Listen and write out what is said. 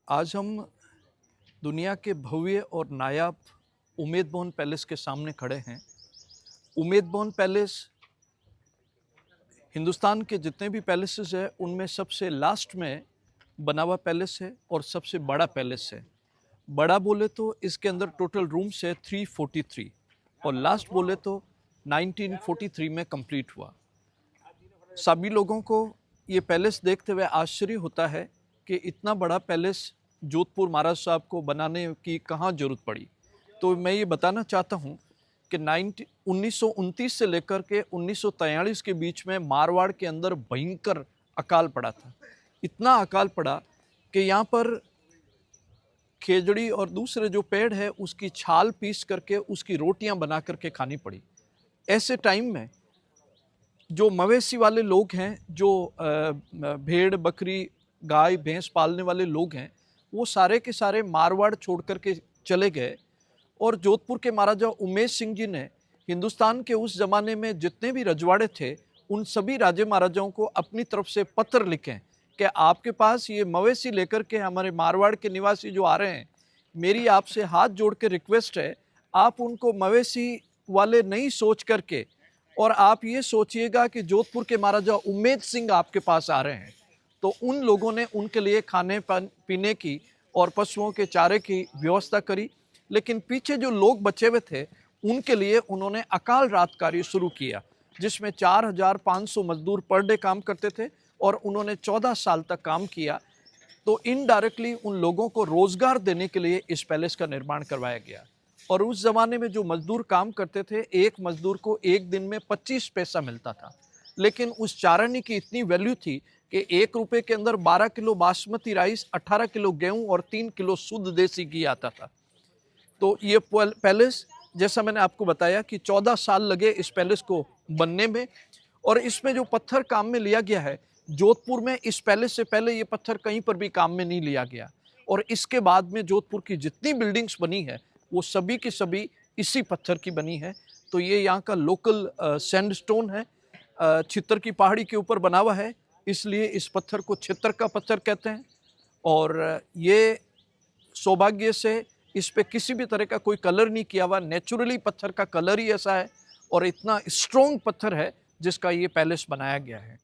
आज हम दुनिया के भव्य और नायाब उम्मेद भवन पैलेस के सामने खड़े हैं। उम्मेद भवन पैलेस हिंदुस्तान के जितने भी पैलेसेस हैं उनमें सबसे लास्ट में बना हुआ पैलेस है और सबसे बड़ा पैलेस है। बड़ा बोले तो इसके अंदर टोटल रूम्स है 343 और लास्ट बोले तो 1943 में कंप्लीट हुआ। सभी लोगों को ये पैलेस देखते हुए आश्चर्य होता है कि इतना बड़ा पैलेस जोधपुर महाराज साहब को बनाने की कहाँ जरूरत पड़ी। तो मैं ये बताना चाहता हूँ कि 1929 से लेकर के 1943 के बीच में मारवाड़ के अंदर भयंकर अकाल पड़ा था। इतना अकाल पड़ा कि यहाँ पर खेजड़ी और दूसरे जो पेड़ है उसकी छाल पीस करके उसकी रोटियां बना करके खानी पड़ी। ऐसे टाइम में जो मवेशी वाले लोग हैं, जो भेड़ बकरी गाय भैंस पालने वाले लोग हैं, वो सारे के सारे मारवाड़ छोड़ करके चले गए। और जोधपुर के महाराजा उमेश सिंह जी ने हिंदुस्तान के उस जमाने में जितने भी रजवाड़े थे उन सभी राजे महाराजाओं को अपनी तरफ से पत्र लिखे कि आपके पास ये मवेशी लेकर के हमारे मारवाड़ के निवासी जो आ रहे हैं, मेरी आपसे हाथ जोड़ के रिक्वेस्ट है, आप उनको मवेशी वाले नहीं सोच करके और आप ये सोचिएगा कि जोधपुर के महाराजा उम्मेद सिंह आपके पास आ रहे हैं। तो उन लोगों ने उनके लिए खाने पीने की और पशुओं के चारे की व्यवस्था करी। लेकिन पीछे जो लोग बचे हुए थे उनके लिए उन्होंने अकाल रात कार्य शुरू किया, जिसमें 4500 मजदूर पर डे काम करते थे और उन्होंने 14 साल तक काम किया। तो इनडायरेक्टली उन लोगों को रोजगार देने के लिए इस पैलेस का निर्माण करवाया गया। और उस जमाने में जो मजदूर काम करते थे, एक मजदूर को एक दिन में 25 पैसा मिलता था। लेकिन उस चारानी की इतनी वैल्यू थी कि 1 रुपए के अंदर 12 किलो बासमती राइस, 18 किलो गेहूं और 3 किलो शुद्ध देसी घी आता था। तो ये पैलेस, जैसा मैंने आपको बताया कि 14 साल लगे इस पैलेस को बनने में। और इसमें जो पत्थर काम में लिया गया है, जोधपुर में इस पैलेस से पहले ये पत्थर कहीं पर भी काम में नहीं लिया गया। और इसके बाद में जोधपुर की जितनी बिल्डिंग्स बनी है वो सभी की सभी इसी पत्थर की बनी है। तो ये यहाँ का लोकल सैंडस्टोन है, छितर की पहाड़ी के ऊपर बना हुआ है, इसलिए इस पत्थर को छितर का पत्थर कहते हैं। और ये सौभाग्य से इस पे किसी भी तरह का कोई कलर नहीं किया हुआ, नेचुरली पत्थर का कलर ही ऐसा है और इतना स्ट्रॉन्ग पत्थर है जिसका ये पैलेस बनाया गया है।